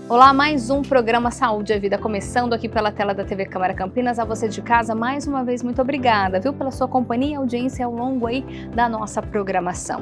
Olá, mais um programa Saúde e Vida começando aqui pela tela da TV Câmara Campinas. A você de casa, mais uma vez, muito obrigada, viu, pela sua companhia e audiência ao longo aí da nossa programação.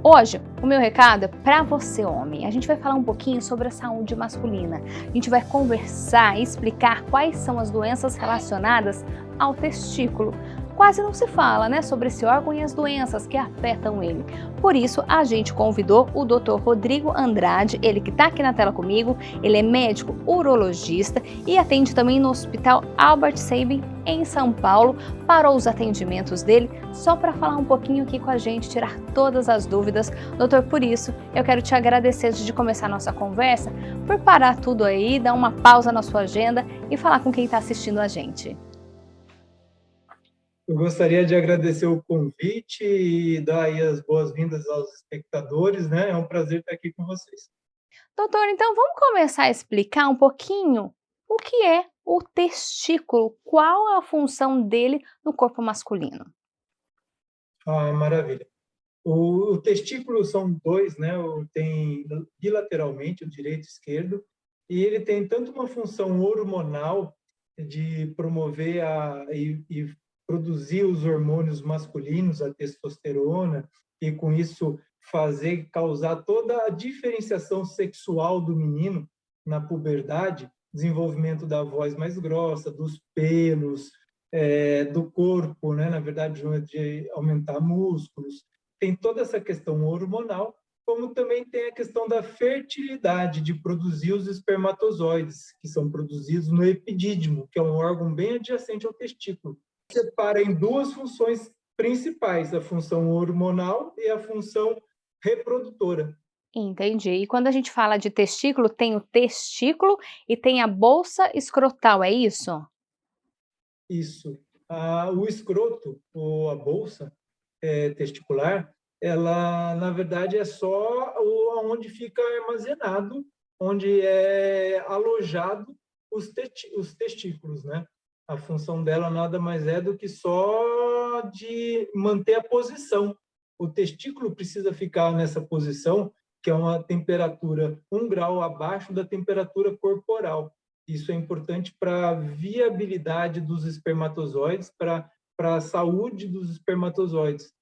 Hoje, o meu recado é para você, homem. A gente vai falar um pouquinho sobre a saúde masculina. A gente vai conversar e explicar quais são as doenças relacionadas ao testículo. Quase não se fala, né, sobre esse órgão e as doenças que afetam ele. Por isso, a gente convidou o Dr. Rodrigo Andrade, ele que está aqui na tela comigo. Ele é médico urologista e atende também no Hospital Albert Sabin, em São Paulo, para os atendimentos dele, só para falar um pouquinho aqui com a gente, tirar todas as dúvidas. Doutor, por isso, eu quero te agradecer antes de começar a nossa conversa, por parar tudo aí, dar uma pausa na sua agenda e falar com quem está assistindo a gente. Eu gostaria de agradecer o convite e dar aí as boas-vindas aos espectadores, né? É um prazer estar aqui com vocês. Doutor, então vamos começar a explicar um pouquinho o que é o testículo, qual é a função dele no corpo masculino. Ah, maravilha. O testículo são dois, né? Tem bilateralmente, o direito e o esquerdo, e ele tem tanto uma função hormonal de promover e produzir os hormônios masculinos, a testosterona, e com isso causar toda a diferenciação sexual do menino na puberdade, desenvolvimento da voz mais grossa, dos pelos, do corpo, né? Na verdade, de aumentar músculos. Tem toda essa questão hormonal, como também tem a questão da fertilidade, de produzir os espermatozoides, que são produzidos no epidídimo, que é um órgão bem adjacente ao testículo. Separa em duas funções principais, a função hormonal e a função reprodutora. Entendi. E quando a gente fala de testículo, tem o testículo e tem a bolsa escrotal, é isso? Isso. O escroto, ou a bolsa testicular, ela, na verdade, é só onde fica armazenado, onde é alojado os testículos, né? A função dela nada mais é do que só de manter a posição. O testículo precisa ficar nessa posição, que é uma temperatura 1 grau abaixo da temperatura corporal. Isso é importante para a viabilidade dos espermatozoides, para a saúde dos espermatozoides.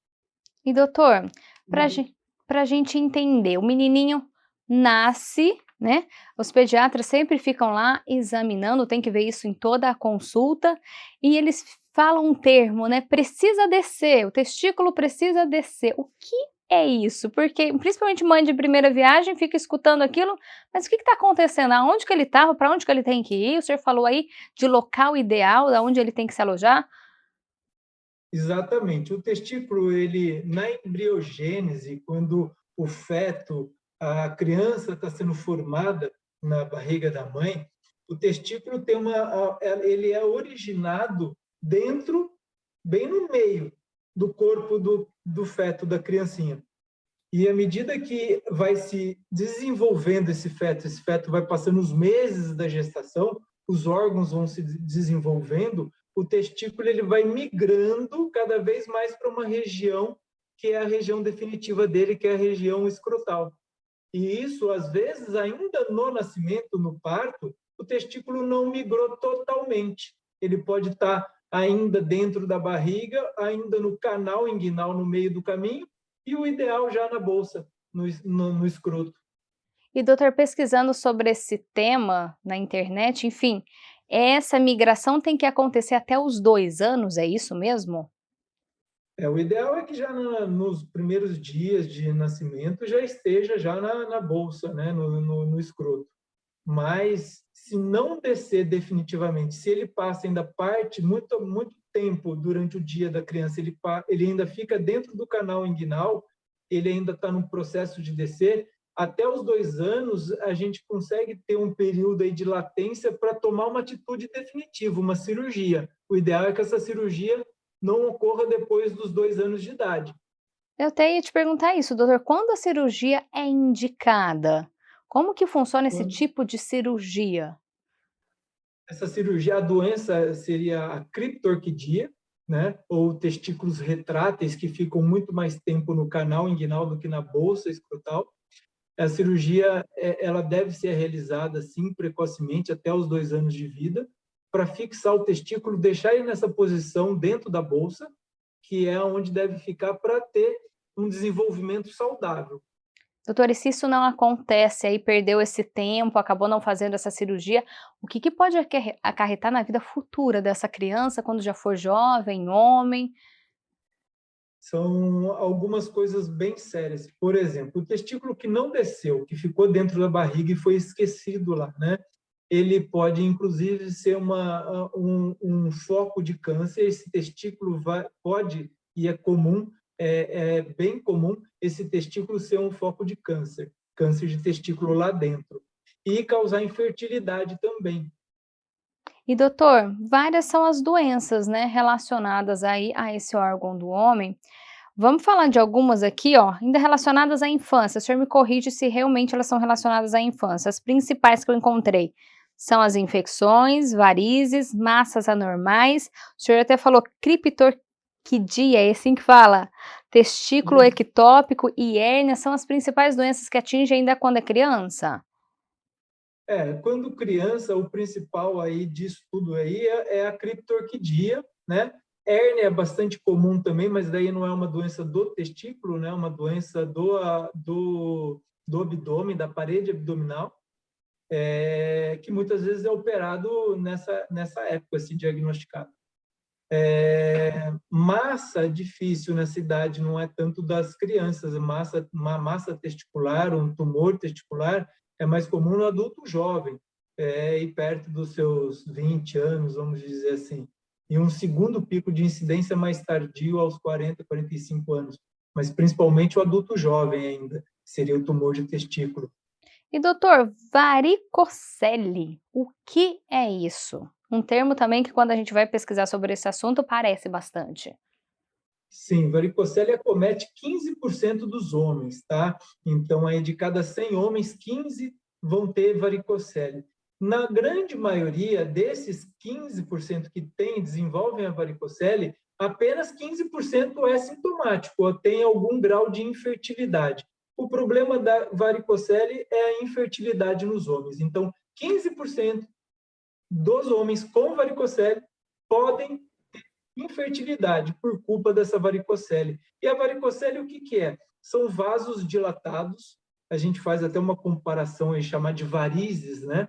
E doutor, para a gente entender, o menininho nasce, né? Os pediatras sempre ficam lá examinando, tem que ver isso em toda a consulta, e eles falam um termo, né? Precisa descer, o testículo precisa descer. O que é isso? Porque principalmente mãe de primeira viagem fica escutando aquilo, mas o que está acontecendo? Aonde que ele estava? Para onde que ele tem que ir? O senhor falou aí de local ideal, da onde ele tem que se alojar? Exatamente. O testículo, ele na embriogênese, quando o feto, a criança está sendo formada na barriga da mãe, o testículo ele é originado dentro, bem no meio do corpo do feto da criancinha. E à medida que vai se desenvolvendo esse feto vai passando os meses da gestação, os órgãos vão se desenvolvendo, o testículo ele vai migrando cada vez mais para uma região que é a região definitiva dele, que é a região escrotal. E isso, às vezes, ainda no nascimento, no parto, o testículo não migrou totalmente. Ele pode estar ainda dentro da barriga, ainda no canal inguinal, no meio do caminho, e o ideal já na bolsa, no escroto. E doutor, pesquisando sobre esse tema na internet, enfim, essa migração tem que acontecer até os 2 anos, é isso mesmo? O ideal é que já nos primeiros dias de nascimento já esteja já na bolsa, né, no escroto. Mas se não descer definitivamente, se ele passa ainda parte, muito tempo durante o dia da criança, ele ainda fica dentro do canal inguinal, ele ainda está no processo de descer, até os 2 anos a gente consegue ter um período aí de latência para tomar uma atitude definitiva, uma cirurgia. O ideal é que essa cirurgia não ocorra depois dos 2 anos de idade. Eu até ia te perguntar isso, doutor, quando a cirurgia é indicada? Como que funciona esse tipo de cirurgia? Essa cirurgia, a doença seria a criptorquidia, né? Ou testículos retráteis que ficam muito mais tempo no canal inguinal do que na bolsa escrotal. A cirurgia ela deve ser realizada, sim, precocemente, até os 2 anos de vida, para fixar o testículo, deixar ele nessa posição dentro da bolsa, que é onde deve ficar para ter um desenvolvimento saudável. Doutor, e se isso não acontece, aí perdeu esse tempo, acabou não fazendo essa cirurgia, o que pode acarretar na vida futura dessa criança quando já for jovem, homem? São algumas coisas bem sérias. Por exemplo, o testículo que não desceu, que ficou dentro da barriga e foi esquecido lá, né? Ele pode, inclusive, ser um foco de câncer. Esse testículo pode, e é comum, é bem comum, esse testículo ser um foco de câncer, câncer de testículo lá dentro. E causar infertilidade também. E doutor, várias são as doenças, né, relacionadas aí a esse órgão do homem. Vamos falar de algumas aqui, ó, ainda relacionadas à infância. O senhor me corrige se realmente elas são relacionadas à infância. As principais que eu encontrei são as infecções, varizes, massas anormais. O senhor até falou criptorquidia, é assim que fala? Testículo ectópico e hérnia são as principais doenças que atingem ainda quando é criança? Quando criança, o principal aí disso tudo aí é a criptorquidia, né? Hérnia é bastante comum também, mas daí não é uma doença do testículo, né? É uma doença do abdômen, da parede abdominal, que muitas vezes é operado nessa época, se diagnosticado. Massa difícil nessa idade não é tanto das crianças, uma massa testicular, um tumor testicular é mais comum no adulto jovem, e perto dos seus 20 anos, vamos dizer assim. E um segundo pico de incidência mais tardio, aos 40, 45 anos, mas principalmente o adulto jovem ainda, seria o tumor de testículo. E doutor, varicocele, o que é isso? Um termo também que quando a gente vai pesquisar sobre esse assunto parece bastante. Sim, varicocele acomete 15% dos homens, tá? Então, aí de cada 100 homens, 15 vão ter varicocele. Na grande maioria desses 15% que desenvolvem a varicocele, apenas 15% é sintomático ou tem algum grau de infertilidade. O problema da varicocele é a infertilidade nos homens. Então, 15% dos homens com varicocele podem infertilidade por culpa dessa varicocele. E a varicocele, o que é? São vasos dilatados, a gente faz até uma comparação e chamar de varizes, né?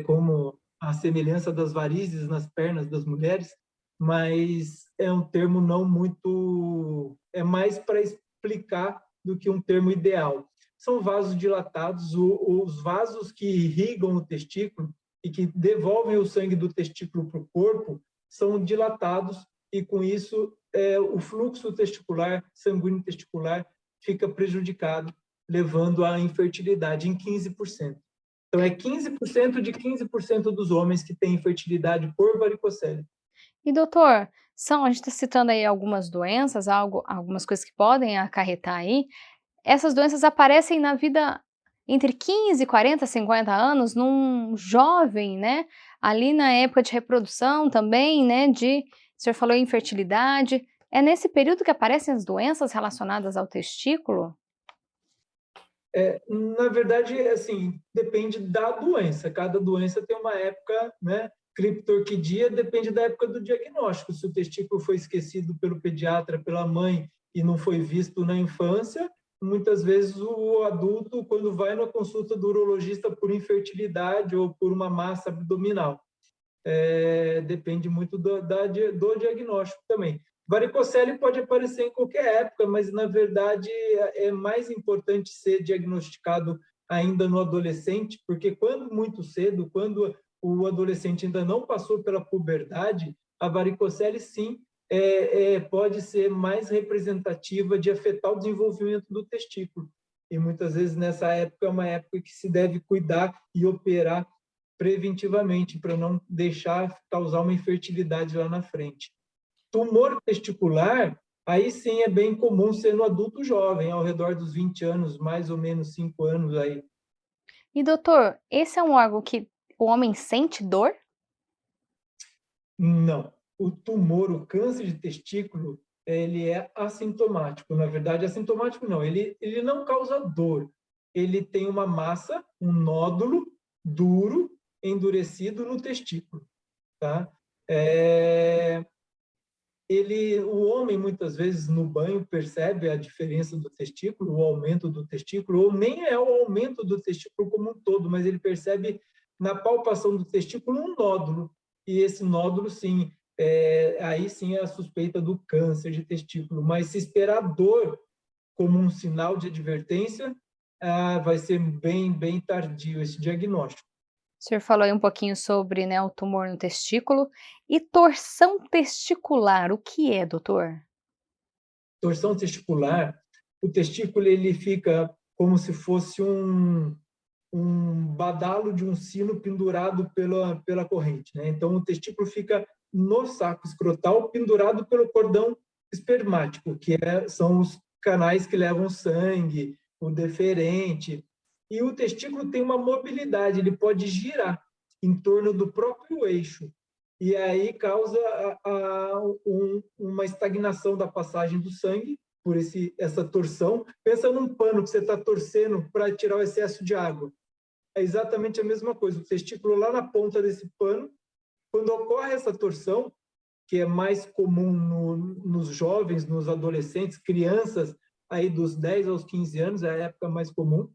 Como a semelhança das varizes nas pernas das mulheres, mas é um termo não muito... é mais para explicar do que um termo ideal. São vasos dilatados, os vasos que irrigam o testículo e que devolvem o sangue do testículo para o corpo são dilatados e, com isso, o fluxo testicular, sanguíneo testicular, fica prejudicado, levando à infertilidade em 15%. Então, é 15% de 15% dos homens que têm infertilidade por varicocele. E doutor, a gente está citando aí algumas doenças, algumas coisas que podem acarretar aí. Essas doenças aparecem na vida entre 15, 40, 50 anos, num jovem, né? Ali na época de reprodução também, né? O senhor falou em infertilidade. É nesse período que aparecem as doenças relacionadas ao testículo? Na verdade, assim, depende da doença. Cada doença tem uma época, né? Criptorquidia depende da época do diagnóstico. Se o testículo foi esquecido pelo pediatra, pela mãe, e não foi visto na infância, muitas vezes o adulto, quando vai na consulta do urologista por infertilidade ou por uma massa abdominal, depende muito do diagnóstico também. Varicocele pode aparecer em qualquer época, mas, na verdade, é mais importante ser diagnosticado ainda no adolescente, porque quando muito cedo, quando o adolescente ainda não passou pela puberdade, a varicocele, sim, pode ser mais representativa de afetar o desenvolvimento do testículo. E, muitas vezes, nessa época, é uma época que se deve cuidar e operar preventivamente, para não deixar causar uma infertilidade lá na frente. Tumor testicular, aí sim é bem comum ser no adulto jovem, ao redor dos 20 anos, mais ou menos 5 anos aí. E doutor, esse é um órgão que o homem sente dor? Não. O tumor, o câncer de testículo, ele é assintomático. Na verdade, assintomático não, ele não causa dor. ele tem uma massa, um nódulo duro, endurecido no testículo, tá? É, o homem, muitas vezes, no banho, percebe a diferença do testículo, o aumento do testículo, ou nem é o aumento do testículo como um todo, mas ele percebe na palpação do testículo um nódulo. E esse nódulo, sim, aí sim é a suspeita do câncer de testículo. Mas se esperar dor como um sinal de advertência, vai ser bem, bem tardio esse diagnóstico. O senhor falou aí um pouquinho sobre, né, o tumor no testículo e torção testicular, o que é, doutor? Torção testicular, o testículo ele fica como se fosse um badalo de um sino pendurado pela corrente, né? Então, o testículo fica no saco escrotal, pendurado pelo cordão espermático, são os canais que levam sangue, o deferente. E o testículo tem uma mobilidade, ele pode girar em torno do próprio eixo. E aí causa uma estagnação da passagem do sangue por essa torção. Pensa num pano que você está torcendo para tirar o excesso de água. É exatamente a mesma coisa. O testículo lá na ponta desse pano, quando ocorre essa torção, que é mais comum nos jovens, nos adolescentes, crianças aí dos 10 aos 15 anos, é a época mais comum,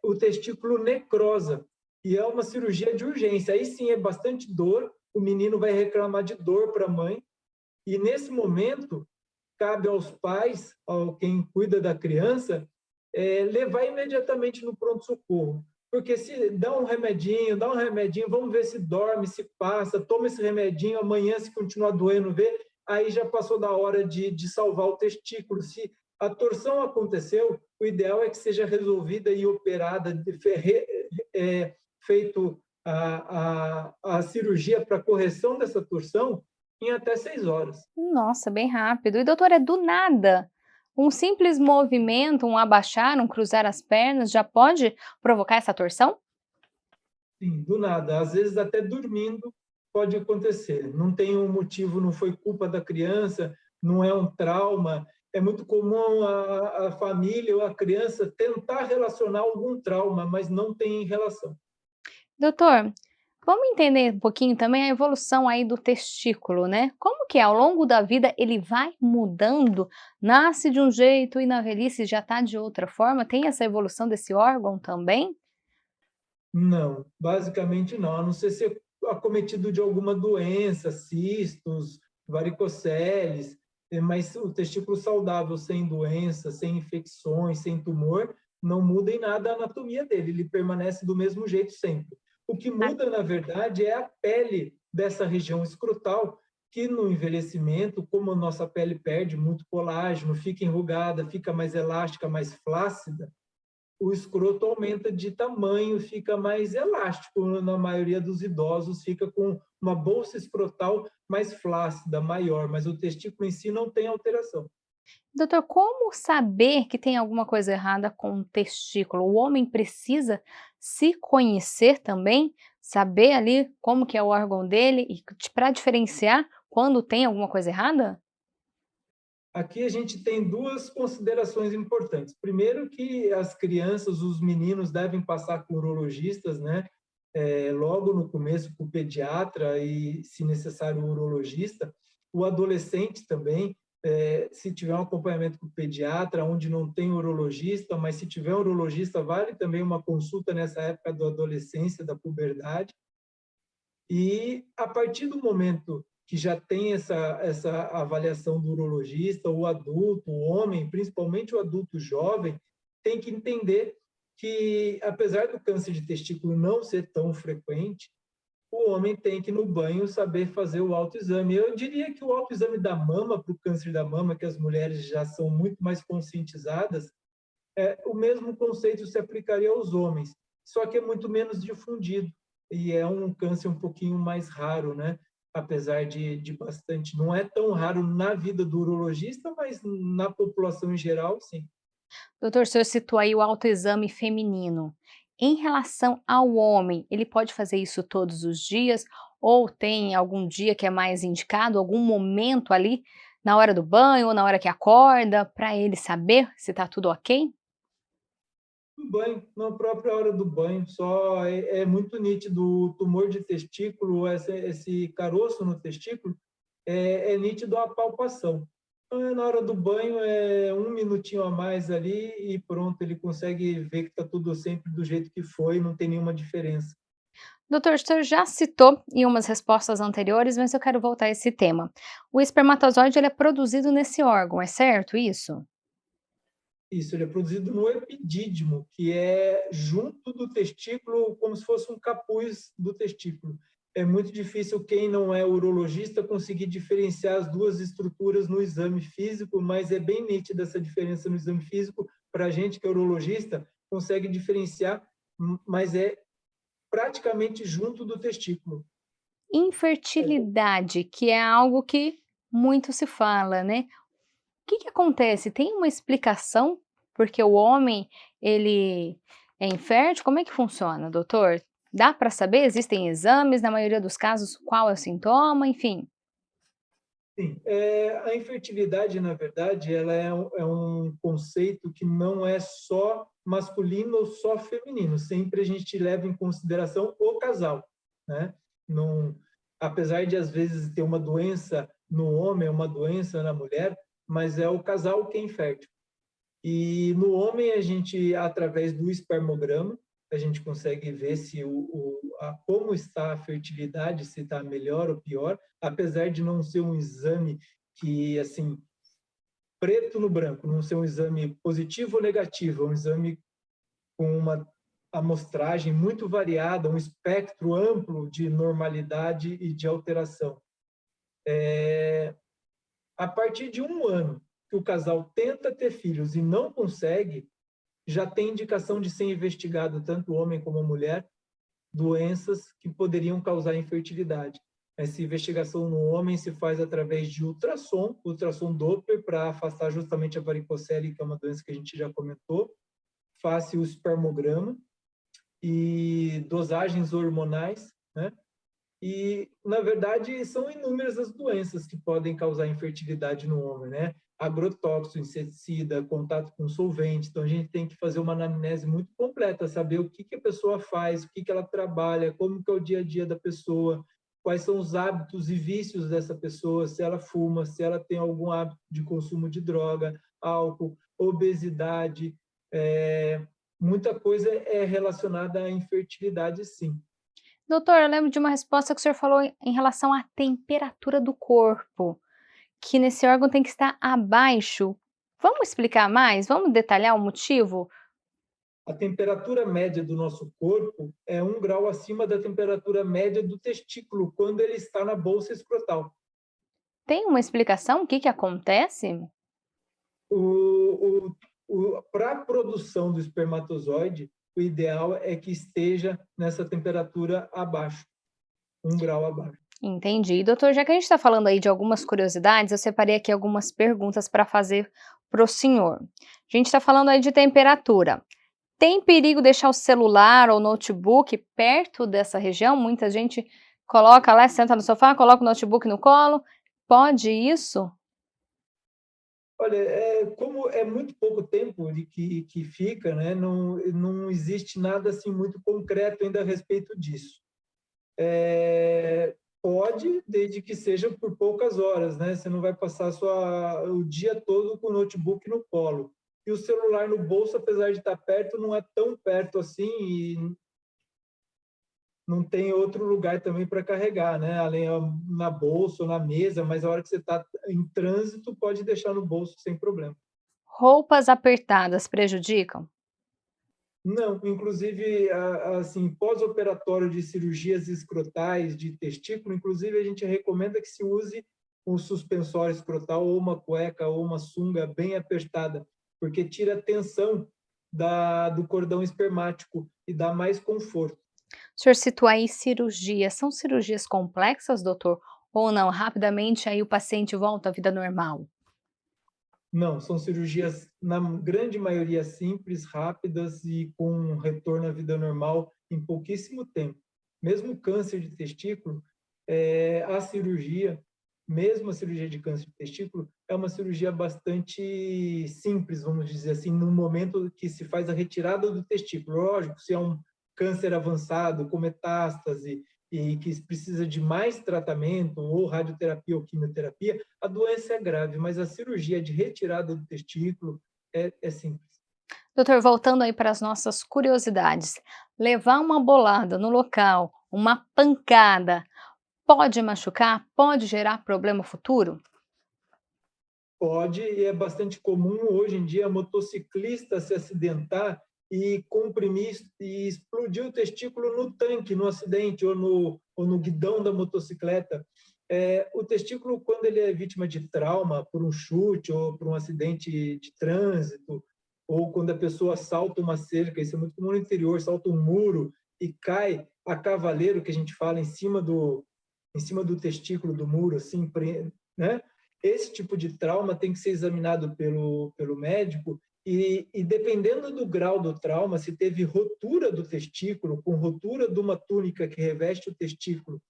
o testículo necrosa. E é uma cirurgia de urgência. Aí sim é bastante dor, o menino vai reclamar de dor para a mãe. E nesse momento, cabe aos pais, ao quem cuida da criança, levar imediatamente no pronto-socorro. Porque se dá um remedinho, vamos ver se dorme, se passa, toma esse remedinho, amanhã se continuar doendo, vê, aí já passou da hora de salvar o testículo. Se a torção aconteceu, o ideal é que seja resolvida e operada, feito a cirurgia para correção dessa torção em até 6 horas. Nossa, bem rápido. E doutor, é do nada. Um simples movimento, um abaixar, um cruzar as pernas já pode provocar essa torção? Sim, do nada. Às vezes até dormindo pode acontecer. Não tem um motivo, não foi culpa da criança, não é um trauma. É muito comum a família ou a criança tentar relacionar algum trauma, mas não tem relação. Doutor, vamos entender um pouquinho também a evolução aí do testículo, né? Como que é? Ao longo da vida ele vai mudando, nasce de um jeito e na velhice já está de outra forma? Tem essa evolução desse órgão também? Não, basicamente não, a não ser ser acometido de alguma doença, cistos, varicoceles, mas o testículo saudável, sem doença, sem infecções, sem tumor, não muda em nada a anatomia dele, ele permanece do mesmo jeito sempre. O que Ah, muda, na verdade, é a pele dessa região escrotal, que no envelhecimento, como a nossa pele perde muito colágeno, fica enrugada, fica mais elástica, mais flácida, o escroto aumenta de tamanho, fica mais elástico, na maioria dos idosos fica com uma bolsa escrotal mais flácida, maior, mas o testículo em si não tem alteração. doutor, como saber que tem alguma coisa errada com o testículo? O homem precisa se conhecer também, saber ali como que é o órgão dele e para diferenciar quando tem alguma coisa errada? Aqui a gente tem duas considerações importantes. Primeiro, que as crianças, os meninos devem passar com urologistas, né? Logo no começo, com o pediatra e, se necessário, o urologista. O adolescente também, se tiver um acompanhamento com o pediatra, onde não tem urologista, mas se tiver um urologista, vale também uma consulta nessa época da adolescência, da puberdade. E a partir do momento que já tem essa avaliação do urologista, o adulto, o homem, principalmente o adulto jovem, tem que entender que, apesar do câncer de testículo não ser tão frequente, o homem tem que, no banho, saber fazer o autoexame. Eu diria que o autoexame da mama, para o câncer da mama, que as mulheres já são muito mais conscientizadas, o mesmo conceito se aplicaria aos homens, só que é muito menos difundido e é um câncer um pouquinho mais raro, né? Apesar de bastante, não é tão raro na vida do urologista, mas na população em geral, sim. Doutor, o senhor citou aí o autoexame feminino. Em relação ao homem, ele pode fazer isso todos os dias ou tem algum dia que é mais indicado, algum momento ali na hora do banho ou na hora que acorda, para ele saber se está tudo ok? No banho, na própria hora do banho, só é muito nítido o tumor de testículo, esse caroço no testículo, é nítido a palpação. Então, na hora do banho, é um minutinho a mais ali e pronto, ele consegue ver que está tudo sempre do jeito que foi, não tem nenhuma diferença. Doutor, o senhor já citou em umas respostas anteriores, mas eu quero voltar a esse tema. O espermatozoide ele é produzido nesse órgão, é certo isso? Isso, ele é produzido no epidídimo, que é junto do testículo, como se fosse um capuz do testículo. É muito difícil quem não é urologista conseguir diferenciar as duas estruturas no exame físico, mas é bem nítida essa diferença no exame físico. Para a gente que é urologista, consegue diferenciar, mas é praticamente junto do testículo. Infertilidade, que é algo que muito se fala, né? O que que acontece? Tem uma explicação? Porque o homem, ele é infértil? Como é que funciona, doutor? Dá para saber? Existem exames, na maioria dos casos, qual é o sintoma, enfim. Sim, a infertilidade, na verdade, ela é um conceito que não é só masculino ou só feminino. Sempre a gente leva em consideração o casal, né? Não, apesar de às vezes ter uma doença no homem, uma doença na mulher, mas é o casal que é infértil. E no homem, a gente, através do espermograma, a gente consegue ver se como está a fertilidade, se está melhor ou pior, apesar de não ser um exame que, assim, preto no branco, não ser um exame positivo ou negativo, é um exame com uma amostragem muito variada, um espectro amplo de normalidade e de alteração. A partir de um ano que o casal tenta ter filhos e não consegue, já tem indicação de ser investigado, tanto o homem como a mulher, doenças que poderiam causar infertilidade. Essa investigação no homem se faz através de ultrassom Doppler, para afastar justamente a varicocele, que é uma doença que a gente já comentou, faz-se o espermograma e dosagens hormonais, né? E, na verdade, são inúmeras as doenças que podem causar infertilidade no homem, né? Agrotóxico, inseticida, contato com solvente. Então, a gente tem que fazer uma anamnese muito completa, saber o que a pessoa faz, o que ela trabalha, como que é o dia a dia da pessoa, quais são os hábitos e vícios dessa pessoa, se ela fuma, se ela tem algum hábito de consumo de droga, álcool, obesidade. Muita coisa é relacionada à infertilidade, sim. Doutor, eu lembro de uma resposta que o senhor falou em relação à temperatura do corpo, que nesse órgão tem que estar abaixo. Vamos explicar mais? Vamos detalhar o motivo? A temperatura média do nosso corpo é 1 grau acima da temperatura média do testículo quando ele está na bolsa escrotal. Tem uma explicação? O que que acontece? Para a produção do espermatozoide, o ideal é que esteja nessa temperatura abaixo, 1 grau abaixo. Entendi. Doutor, já que a gente está falando aí de algumas curiosidades, eu separei aqui algumas perguntas para fazer para o senhor. A gente está falando aí de temperatura. Tem perigo deixar o celular ou notebook perto dessa região? Muita gente coloca lá, senta no sofá, coloca o notebook no colo. Pode isso? Olha, como é muito pouco tempo de que fica, né? Não existe nada assim muito concreto ainda a respeito disso. Pode, desde que seja por poucas horas, né? Você não vai passar o dia todo com o notebook no colo. E o celular no bolso, apesar de estar perto, não é tão perto assim e não tem outro lugar também para carregar, né? Além na bolsa ou na mesa, mas a hora que você está em trânsito, pode deixar no bolso sem problema. Roupas apertadas prejudicam? Não, inclusive, assim, pós-operatório de cirurgias escrotais de testículo, inclusive a gente recomenda que se use um suspensório escrotal ou uma cueca ou uma sunga bem apertada, porque tira a tensão do cordão espermático e dá mais conforto. O senhor citou aí cirurgias. São cirurgias complexas, doutor? Ou não? Rapidamente aí o paciente volta à vida normal? Não, são cirurgias, na grande maioria, simples, rápidas e com um retorno à vida normal em pouquíssimo tempo. Mesmo câncer de testículo, a cirurgia mesmo a cirurgia de câncer de testículo, é uma cirurgia bastante simples, vamos dizer assim, no momento que se faz a retirada do testículo. Lógico, se é um câncer avançado, com metástase, e que precisa de mais tratamento, ou radioterapia ou quimioterapia, a doença é grave, mas a cirurgia de retirada do testículo é simples. Doutor, voltando aí para as nossas curiosidades, levar uma bolada no local, uma pancada, pode machucar? Pode gerar problema futuro? Pode, e é bastante comum hoje em dia motociclista se acidentar e comprimir e explodir o testículo no tanque, no acidente ou no guidão da motocicleta. O testículo, quando ele é vítima de trauma por um chute ou por um acidente de trânsito, ou quando a pessoa salta uma cerca, isso é muito comum no interior, salta um muro e cai a cavaleiro, que a gente fala, em cima do testículo do muro, assim, né? Esse tipo de trauma tem que ser examinado pelo médico e dependendo do grau do trauma, se teve rotura do testículo, com rotura de uma túnica que reveste o testículo,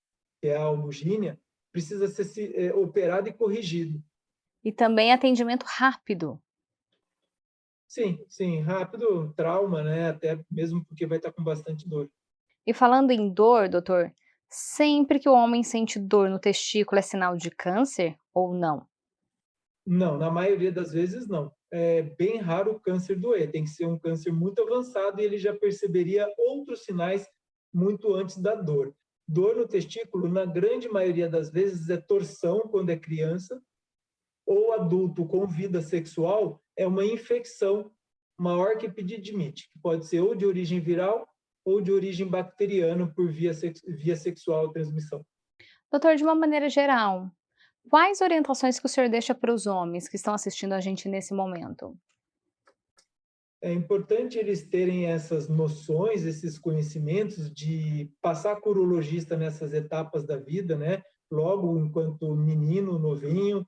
que é a albuginia, precisa ser operado e corrigido. E também atendimento rápido. Sim, sim, rápido, trauma, né? Até mesmo porque vai estar com bastante dor. E falando em dor, doutor, sempre que o homem sente dor no testículo é sinal de câncer ou não? Não, na maioria das vezes não. É bem raro o câncer doer, tem que ser um câncer muito avançado e ele já perceberia outros sinais muito antes da dor. Dor no testículo, na grande maioria das vezes, é torção quando é criança, ou adulto com vida sexual, é uma infecção maior que epididimite, que pode ser ou de origem viral ou de origem bacteriana por via sexual transmissão. Doutor, de uma maneira geral, quais orientações que o senhor deixa para os homens que estão assistindo a gente nesse momento? É importante eles terem essas noções, esses conhecimentos de passar com o urologista nessas etapas da vida, né? Logo enquanto menino, novinho,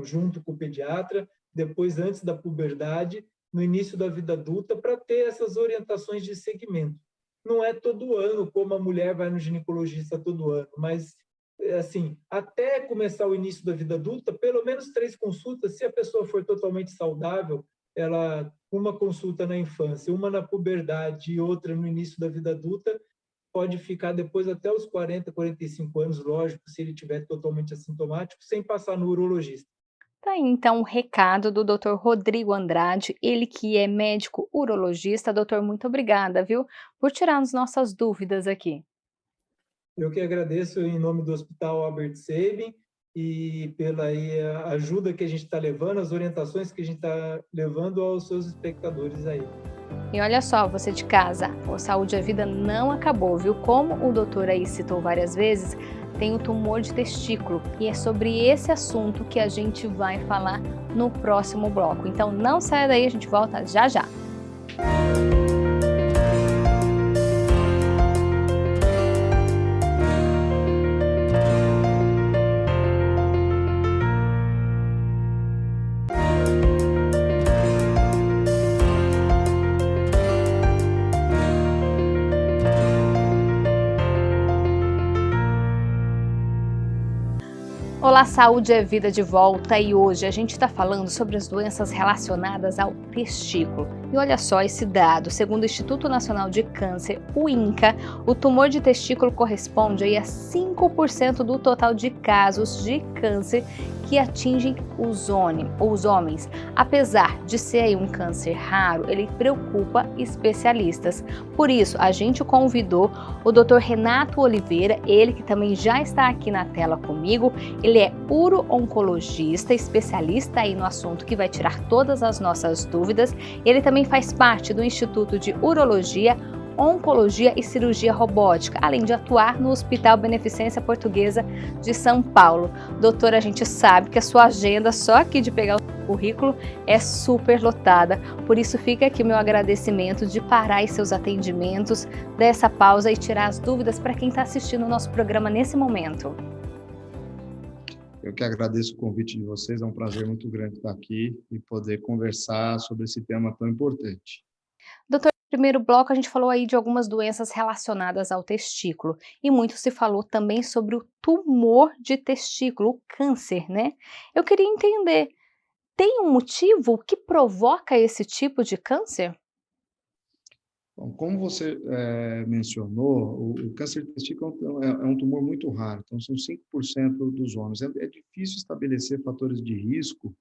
junto com o pediatra, depois antes da puberdade, no início da vida adulta, para ter essas orientações de segmento. Não é todo ano, como a mulher vai no ginecologista todo ano, mas assim, até começar o início da vida adulta, pelo menos 3 consultas, se a pessoa for totalmente saudável, ela uma consulta na infância, uma na puberdade e outra no início da vida adulta, pode ficar depois até os 40, 45 anos, lógico, se ele estiver totalmente assintomático, sem passar no urologista. Tá aí então o recado do Dr. Rodrigo Andrade, ele que é médico urologista. Doutor, muito obrigada, viu, por tirar as nossas dúvidas aqui. Eu que agradeço em nome do Hospital Albert Sabin e pela aí, a ajuda que a gente está levando, as orientações que a gente está levando aos seus espectadores aí. E olha só, você de casa, o Saúde e a Vida não acabou, viu? Como o doutor aí citou várias vezes, tem o tumor de testículo e é sobre esse assunto que a gente vai falar no próximo bloco. Então não saia daí, a gente volta já já. Olá, Saúde é Vida de volta e hoje a gente está falando sobre as doenças relacionadas ao testículo. E olha só esse dado, segundo o Instituto Nacional de Câncer, o INCA, o tumor de testículo corresponde aí a 5% do total de casos de câncer que atingem os homens. Apesar de ser aí um câncer raro, ele preocupa especialistas. Por isso, a gente convidou o Dr. Renato Oliveira, ele que também já está aqui na tela comigo. Ele é uro-oncologista, especialista aí no assunto, que vai tirar todas as nossas dúvidas. Ele também faz parte do Instituto de Urologia, Oncologia e Cirurgia Robótica, além de atuar no Hospital Beneficência Portuguesa de São Paulo. Doutora, a gente sabe que a sua agenda, só aqui de pegar o currículo, é super lotada. Por isso fica aqui meu agradecimento de parar os seus atendimentos, dessa pausa e tirar as dúvidas para quem está assistindo o nosso programa nesse momento. Eu que agradeço o convite de vocês, é um prazer muito grande estar aqui e poder conversar sobre esse tema tão importante. Doutor, Primeiro bloco, a gente falou aí de algumas doenças relacionadas ao testículo e muito se falou também sobre o tumor de testículo, o câncer, né? Eu queria entender, tem um motivo que provoca esse tipo de câncer? Bom, como você mencionou, o câncer de testículo é um tumor muito raro, então são 5% dos homens. É difícil estabelecer fatores de risco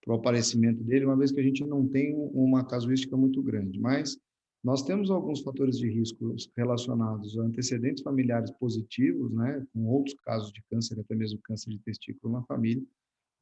para o aparecimento dele, uma vez que a gente não tem uma casuística muito grande. Mas nós temos alguns fatores de risco relacionados a antecedentes familiares positivos, né, com outros casos de câncer, até mesmo câncer de testículo na família,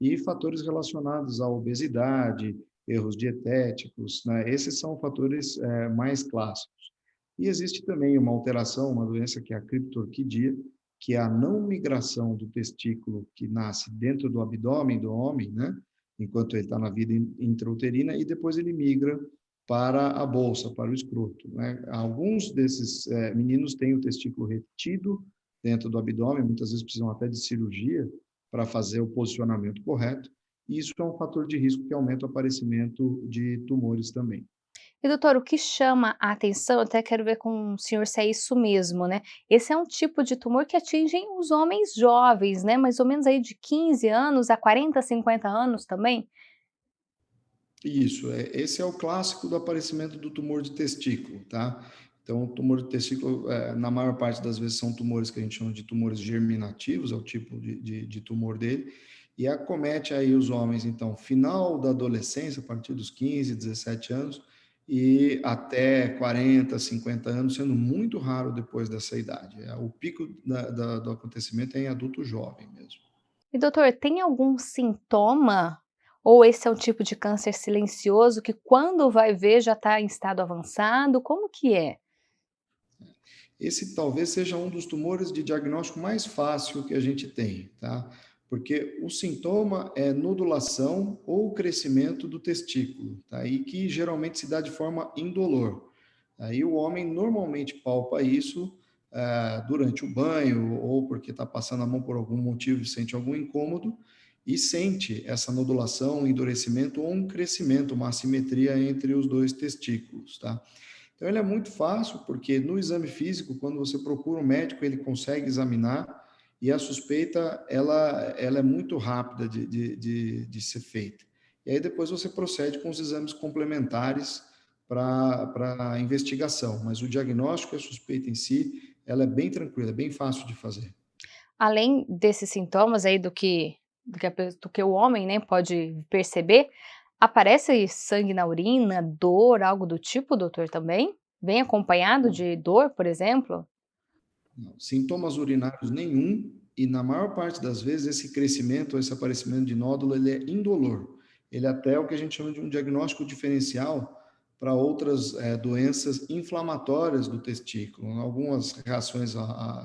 e fatores relacionados à obesidade, erros dietéticos, né? Esses são fatores mais clássicos. E existe também uma alteração, uma doença que é a criptorquidia, que é a não migração do testículo que nasce dentro do abdômen do homem, né? Enquanto ele está na vida intrauterina, e depois ele migra para a bolsa, para o escroto, né? Alguns desses meninos têm o testículo retido dentro do abdômen, muitas vezes precisam até de cirurgia, para fazer o posicionamento correto, e isso é um fator de risco que aumenta o aparecimento de tumores também. E doutor, o que chama a atenção, eu até quero ver com o senhor se é isso mesmo, né? Esse é um tipo de tumor que atinge os homens jovens, né? Mais ou menos aí de 15 anos a 40, 50 anos também? Isso, esse é o clássico do aparecimento do tumor de testículo, tá? Então, o tumor de testículo, na maior parte das vezes, são tumores que a gente chama de tumores germinativos, é o tipo de tumor dele, e acomete aí os homens, então, final da adolescência, a partir dos 15, 17 anos, e até 40, 50 anos, sendo muito raro depois dessa idade. O pico do acontecimento é em adulto jovem mesmo. E doutor, tem algum sintoma? Ou esse é um tipo de câncer silencioso que quando vai ver já está em estado avançado? Como que é? Esse talvez seja um dos tumores de diagnóstico mais fácil que a gente tem, tá? Porque o sintoma é nodulação ou crescimento do testículo, tá? E que geralmente se dá de forma indolor. Aí o homem normalmente palpa isso durante o banho ou porque está passando a mão por algum motivo e sente algum incômodo e sente essa nodulação, um endurecimento ou um crescimento, uma assimetria entre os dois testículos, tá? Então, ele é muito fácil, porque no exame físico, quando você procura um médico, ele consegue examinar e a suspeita, ela é muito rápida de ser feita. E aí depois você procede com os exames complementares para a investigação, mas o diagnóstico e a suspeita em si, ela é bem tranquila, é bem fácil de fazer. Além desses sintomas aí do que o homem, né, pode perceber, aparece sangue na urina, dor, algo do tipo, doutor, também? Vem acompanhado de dor, por exemplo? Não, sintomas urinários nenhum, e na maior parte das vezes esse crescimento, esse aparecimento de nódulo, ele é indolor. Ele é até o que a gente chama de um diagnóstico diferencial para outras doenças inflamatórias do testículo, algumas reações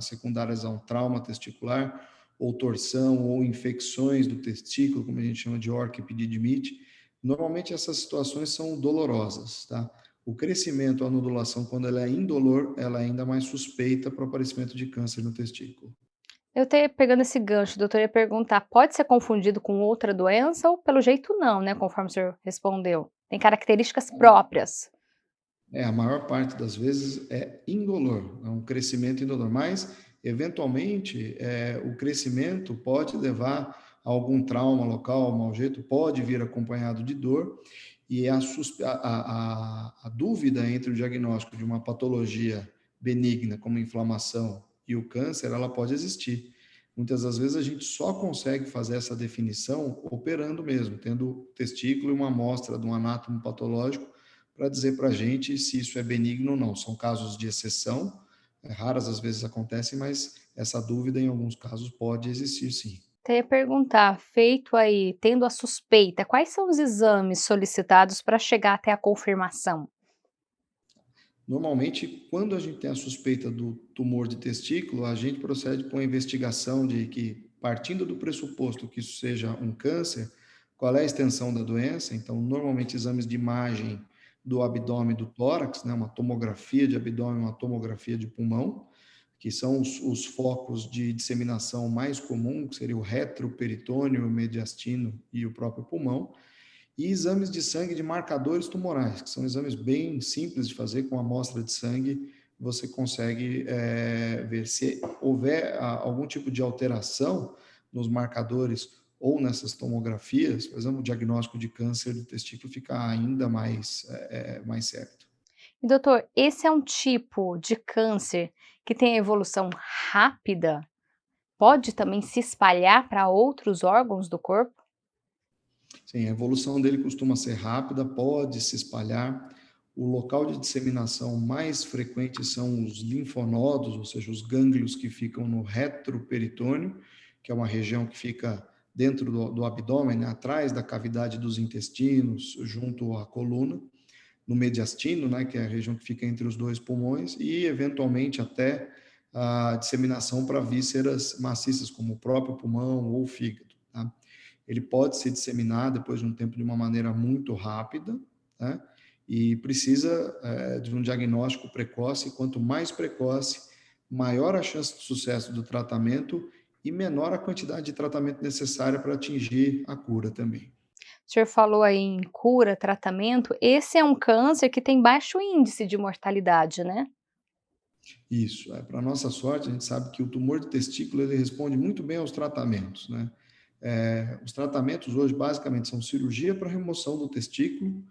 secundárias a um trauma testicular, ou torção, ou infecções do testículo, como a gente chama de orquipedidimite. Normalmente essas situações são dolorosas, tá? O crescimento, a nodulação, quando ela é indolor, ela é ainda mais suspeita para o aparecimento de câncer no testículo. Eu até pegando esse gancho, doutor, ia perguntar, pode ser confundido com outra doença ou pelo jeito não, né, conforme o senhor respondeu? Tem características próprias. A maior parte das vezes é indolor, é um crescimento indolor, mas, eventualmente, o crescimento pode levar a algum trauma local, mau jeito, pode vir acompanhado de dor, e a dúvida entre o diagnóstico de uma patologia benigna, como inflamação, e o câncer, ela pode existir. Muitas das vezes a gente só consegue fazer essa definição operando mesmo, tendo o testículo e uma amostra de um anátomo patológico para dizer para a gente se isso é benigno ou não. São casos de exceção, raras às vezes acontecem, mas essa dúvida em alguns casos pode existir sim. Até ia perguntar, feito aí, tendo a suspeita, quais são os exames solicitados para chegar até a confirmação? Normalmente, quando a gente tem a suspeita do tumor de testículo, a gente procede com a investigação de que, partindo do pressuposto que isso seja um câncer, qual é a extensão da doença. Então, normalmente, exames de imagem do abdômen, do tórax, né, uma tomografia de abdômen, uma tomografia de pulmão, que são os focos de disseminação mais comum, que seria o retroperitônio, o mediastino e o próprio pulmão. e exames de sangue de marcadores tumorais, que são exames bem simples de fazer com amostra de sangue. Você consegue ver se houver algum tipo de alteração nos marcadores ou nessas tomografias, por exemplo, o diagnóstico de câncer do testículo fica ainda mais certo. E doutor, esse é um tipo de câncer que tem evolução rápida? Pode também se espalhar para outros órgãos do corpo? Sim, a evolução dele costuma ser rápida, pode se espalhar. O local de disseminação mais frequente são os linfonodos, ou seja, os gânglios que ficam no retroperitônio, que é uma região que fica dentro do abdômen, né, atrás da cavidade dos intestinos, junto à coluna, no mediastino, né, que é a região que fica entre os dois pulmões, e eventualmente até a disseminação para vísceras maciças, como o próprio pulmão ou o fígado. Tá? Ele pode se disseminar depois de um tempo de uma maneira muito rápida, né? E precisa de um diagnóstico precoce. Quanto mais precoce, maior a chance de sucesso do tratamento e menor a quantidade de tratamento necessária para atingir a cura também. O senhor falou aí em cura, tratamento. Esse é um câncer que tem baixo índice de mortalidade, né? Isso. Para nossa sorte, a gente sabe que o tumor de testículo ele responde muito bem aos tratamentos, né? Os tratamentos hoje basicamente são cirurgia para remoção do testículo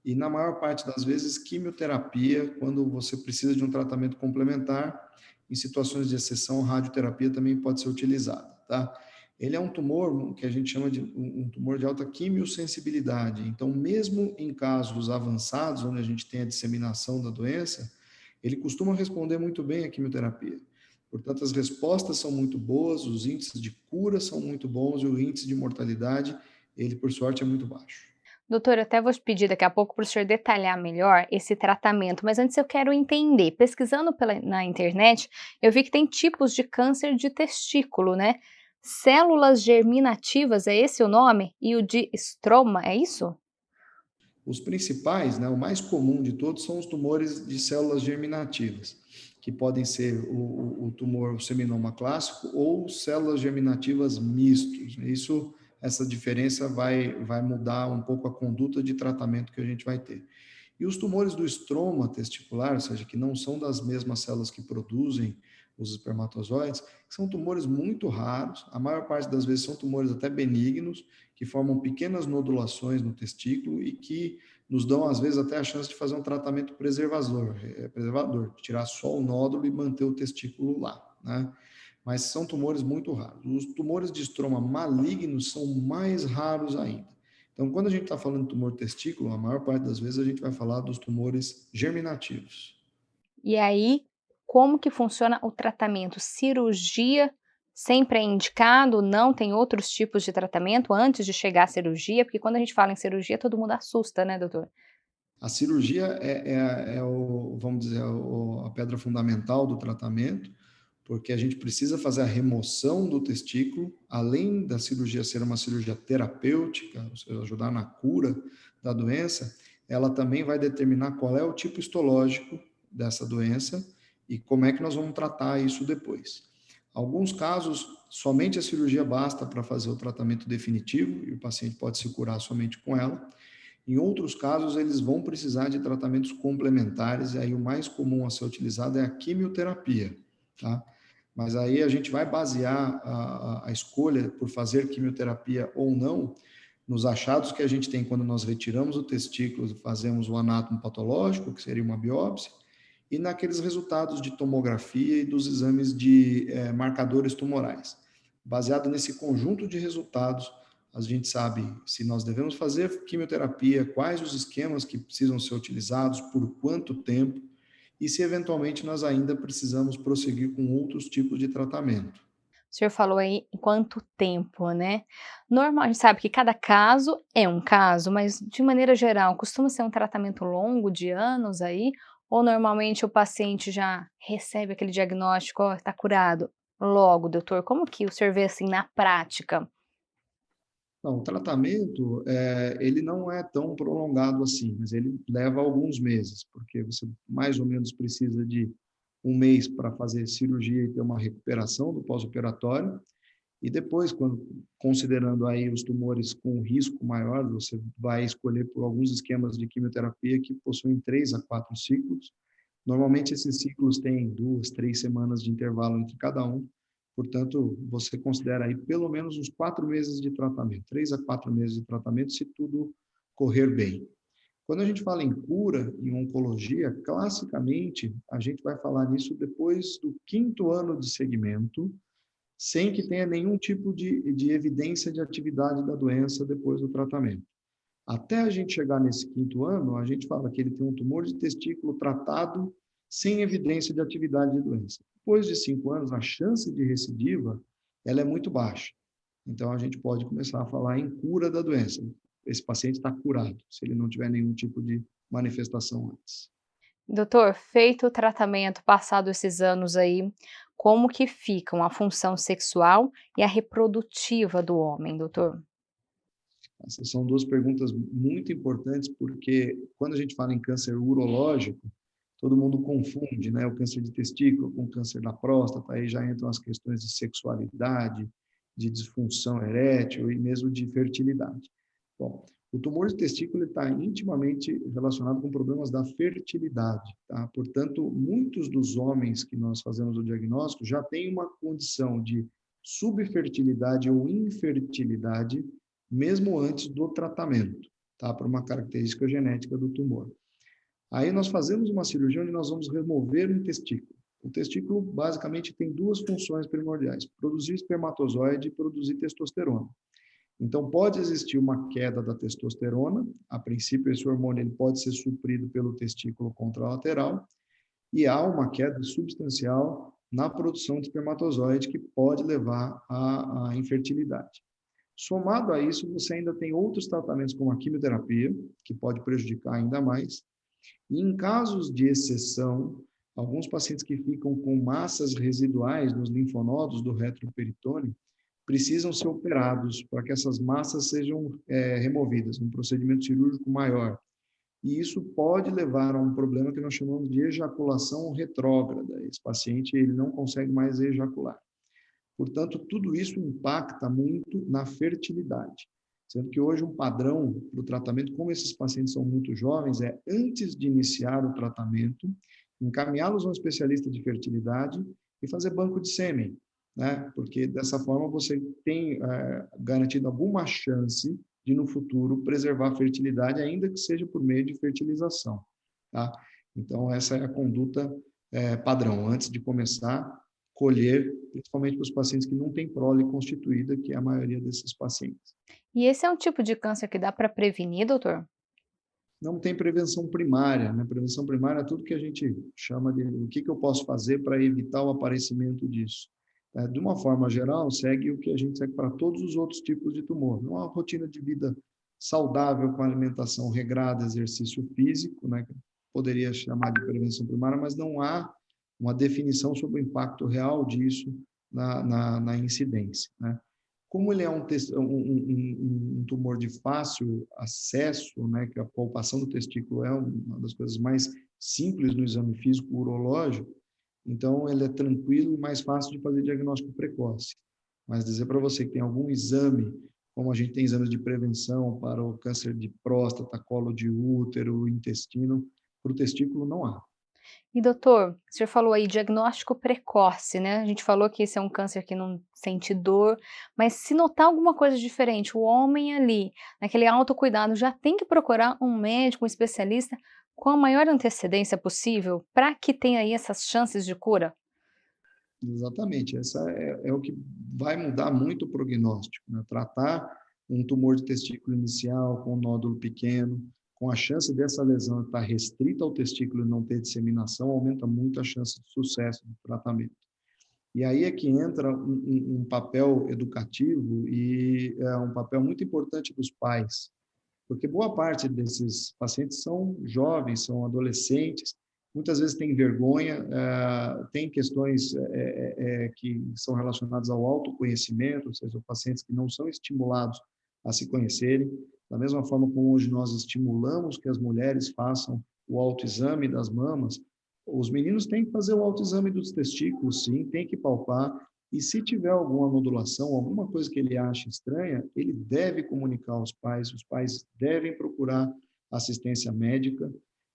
e, na maior parte das vezes, quimioterapia, quando você precisa de um tratamento complementar. Em situações de exceção, radioterapia também pode ser utilizada, tá? Ele é um tumor que a gente chama de um tumor de alta quimiosensibilidade. Então, mesmo em casos avançados, onde a gente tem a disseminação da doença, ele costuma responder muito bem à quimioterapia. Portanto, as respostas são muito boas, os índices de cura são muito bons e o índice de mortalidade, ele, por sorte, é muito baixo. Doutor, eu até vou te pedir daqui a pouco para o senhor detalhar melhor esse tratamento, mas antes eu quero entender. Pesquisando na internet, eu vi que tem tipos de câncer de testículo, né? Células germinativas, é esse o nome? E o de estroma, é isso? Os principais, né, o mais comum de todos, são os tumores de células germinativas, que podem ser o tumor, o seminoma clássico, ou células germinativas mistos. Essa diferença vai mudar um pouco a conduta de tratamento que a gente vai ter. E os tumores do estroma testicular, ou seja, que não são das mesmas células que produzem os espermatozoides, são tumores muito raros, a maior parte das vezes são tumores até benignos, que formam pequenas nodulações no testículo e que nos dão, às vezes, até a chance de fazer um tratamento preservador, tirar só o nódulo e manter o testículo lá, né? Mas são tumores muito raros. Os tumores de estroma malignos são mais raros ainda. Então, quando a gente está falando de tumor testículo, a maior parte das vezes a gente vai falar dos tumores germinativos. E aí, como que funciona o tratamento? Cirurgia sempre é indicado? Não tem outros tipos de tratamento antes de chegar à cirurgia? Porque quando a gente fala em cirurgia, todo mundo assusta, né, doutor? A cirurgia vamos dizer, a pedra fundamental do tratamento, porque a gente precisa fazer a remoção do testículo, além da cirurgia ser uma cirurgia terapêutica, ou seja, ajudar na cura da doença, ela também vai determinar qual é o tipo histológico dessa doença e como é que nós vamos tratar isso depois. Alguns casos, somente a cirurgia basta para fazer o tratamento definitivo e o paciente pode se curar somente com ela. Em outros casos, eles vão precisar de tratamentos complementares, e aí o mais comum a ser utilizado é a quimioterapia, tá? Mas aí a gente vai basear a escolha por fazer quimioterapia ou não nos achados que a gente tem quando nós retiramos o testículo e fazemos o anátomo patológico, que seria uma biópsia, e naqueles resultados de tomografia e dos exames de marcadores tumorais. Baseado nesse conjunto de resultados, a gente sabe se nós devemos fazer quimioterapia, quais os esquemas que precisam ser utilizados, por quanto tempo, e se eventualmente nós ainda precisamos prosseguir com outros tipos de tratamento. O senhor falou aí em quanto tempo, né? Normal, a gente sabe que cada caso é um caso, mas de maneira geral, costuma ser um tratamento longo de anos aí? Ou normalmente o paciente já recebe aquele diagnóstico, ó, tá curado? Logo, doutor, como que o senhor vê assim na prática? Não, o tratamento, ele não é tão prolongado assim, mas ele leva alguns meses, porque você mais ou menos precisa de um mês para fazer cirurgia e ter uma recuperação do pós-operatório, E depois, considerando aí os tumores com risco maior, você vai escolher por alguns esquemas de quimioterapia que possuem 3 a 4 ciclos. Normalmente, esses ciclos têm 2, 3 semanas de intervalo entre cada um. Portanto, você considera aí pelo menos uns 4 meses de tratamento, 3 a 4 meses de tratamento, se tudo correr bem. Quando a gente fala em cura, em oncologia, classicamente, a gente vai falar nisso depois do 5º ano de segmento, sem que tenha nenhum tipo de evidência de atividade da doença depois do tratamento. Até a gente chegar nesse 5º ano, a gente fala que ele tem um tumor de testículo tratado sem evidência de atividade de doença. Depois de 5 anos, a chance de recidiva ela é muito baixa. Então, a gente pode começar a falar em cura da doença. Esse paciente está curado, se ele não tiver nenhum tipo de manifestação antes. Doutor, feito o tratamento, passado esses anos aí, como que ficam a função sexual e a reprodutiva do homem, doutor? Essas são 2 perguntas muito importantes, porque quando a gente fala em câncer urológico, todo mundo confunde, né, o câncer de testículo com o câncer da próstata, aí já entram as questões de sexualidade, de disfunção erétil e mesmo de fertilidade. Bom, o tumor de testículo está intimamente relacionado com problemas da fertilidade, tá? Portanto, muitos dos homens que nós fazemos o diagnóstico já têm uma condição de subfertilidade ou infertilidade mesmo antes do tratamento, tá? Por uma característica genética do tumor. Aí nós fazemos uma cirurgia onde nós vamos remover um testículo. O testículo, basicamente, tem 2 funções primordiais: produzir espermatozoide e produzir testosterona. Então, pode existir uma queda da testosterona. A princípio, esse hormônio ele pode ser suprido pelo testículo contralateral, e há uma queda substancial na produção de espermatozoide que pode levar à infertilidade. Somado a isso, você ainda tem outros tratamentos como a quimioterapia, que pode prejudicar ainda mais. E em casos de exceção, alguns pacientes que ficam com massas residuais nos linfonodos do retroperitônio precisam ser operados para que essas massas sejam removidas, um procedimento cirúrgico maior. E isso pode levar a um problema que nós chamamos de ejaculação retrógrada. Esse paciente ele não consegue mais ejacular. Portanto, tudo isso impacta muito na fertilidade. Sendo que hoje um padrão para o tratamento, como esses pacientes são muito jovens, é antes de iniciar o tratamento, encaminhá-los a um especialista de fertilidade e fazer banco de sêmen, né? Porque dessa forma você tem garantido alguma chance de no futuro preservar a fertilidade, ainda que seja por meio de fertilização, tá? Então essa é a conduta padrão, antes de começar colher, principalmente para os pacientes que não têm prole constituída, que é a maioria desses pacientes. E esse é um tipo de câncer que dá para prevenir, doutor? Não tem prevenção primária, né? Prevenção primária é tudo que a gente chama de o que eu posso fazer para evitar o aparecimento disso. De uma forma geral, segue o que a gente segue para todos os outros tipos de tumor. Uma rotina de vida saudável, com alimentação regrada, exercício físico, né? Poderia chamar de prevenção primária, mas não há uma definição sobre o impacto real disso na incidência, né? Como ele é um tumor de fácil acesso, né, que a palpação do testículo é uma das coisas mais simples no exame físico urológico, então ele é tranquilo e mais fácil de fazer diagnóstico precoce. Mas dizer para você que tem algum exame, como a gente tem exames de prevenção para o câncer de próstata, colo de útero, intestino, para o testículo não há. E doutor, o senhor falou aí diagnóstico precoce, né? A gente falou que esse é um câncer que não sente dor, mas se notar alguma coisa diferente, o homem ali, naquele autocuidado, já tem que procurar um médico, um especialista, com a maior antecedência possível, para que tenha aí essas chances de cura? Exatamente, essa é o que vai mudar muito o prognóstico, né? Tratar um tumor de testículo inicial com um nódulo pequeno, com a chance dessa lesão estar restrita ao testículo e não ter disseminação, aumenta muito a chance de sucesso do tratamento. E aí é que entra um papel educativo e um papel muito importante dos pais, porque boa parte desses pacientes são jovens, são adolescentes, muitas vezes têm vergonha, tem questões que são relacionadas ao autoconhecimento, ou seja, pacientes que não são estimulados a se conhecerem. Da mesma forma como hoje nós estimulamos que as mulheres façam o autoexame das mamas, os meninos têm que fazer o autoexame dos testículos, sim, tem que palpar, E se tiver alguma nodulação, alguma coisa que ele acha estranha, ele deve comunicar aos pais, os pais devem procurar assistência médica,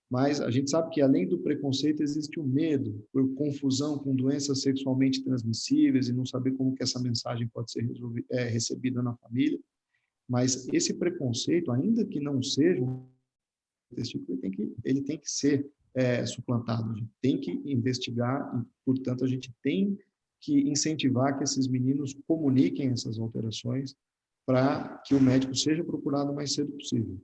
mas a gente sabe que além do preconceito existe o medo por confusão com doenças sexualmente transmissíveis e não saber como que essa mensagem pode ser recebida na família, mas esse preconceito, ainda que não seja um testículo, ele tem que ser suplantado, a gente tem que investigar e, portanto, a gente tem que incentivar que esses meninos comuniquem essas alterações para que o médico seja procurado o mais cedo possível.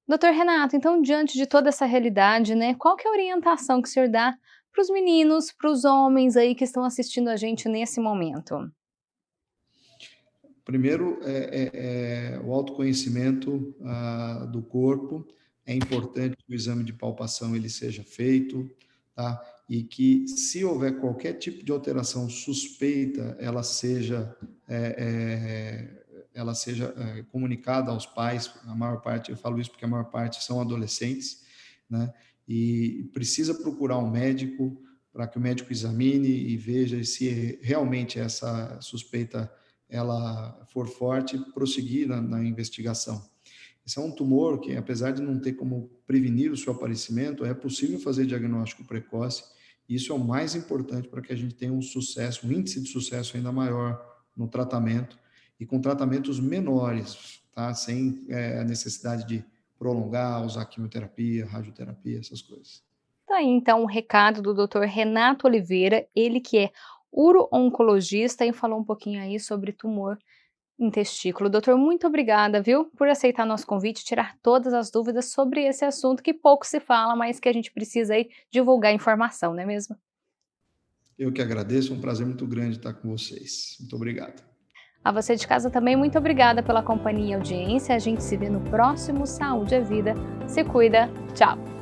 Doutor Renato, então, diante de toda essa realidade, né, qual que é a orientação que o senhor dá para os meninos, para os homens aí que estão assistindo a gente nesse momento? Primeiro, o autoconhecimento do corpo. É importante que o exame de palpação ele seja feito, tá? E que, se houver qualquer tipo de alteração suspeita, ela seja comunicada aos pais. A maior parte, eu falo isso porque a maior parte são adolescentes, né? E precisa procurar um médico para que o médico examine e veja se realmente essa suspeita ela for forte, prosseguir na investigação. Esse é um tumor que, apesar de não ter como prevenir o seu aparecimento, é possível fazer diagnóstico precoce, e isso é o mais importante para que a gente tenha um índice de sucesso ainda maior no tratamento, e com tratamentos menores, tá? Sem a necessidade de prolongar, usar quimioterapia, radioterapia, essas coisas. Tá aí, então, o recado do Dr. Renato Oliveira, ele que é uro-oncologista e falou um pouquinho aí sobre tumor em testículo. Doutor, muito obrigada, viu, por aceitar nosso convite e tirar todas as dúvidas sobre esse assunto que pouco se fala, mas que a gente precisa aí divulgar informação, não é mesmo? Eu que agradeço, é um prazer muito grande estar com vocês. Muito obrigado. A você de casa também, muito obrigada pela companhia e audiência. A gente se vê no próximo Saúde é Vida. Se cuida. Tchau.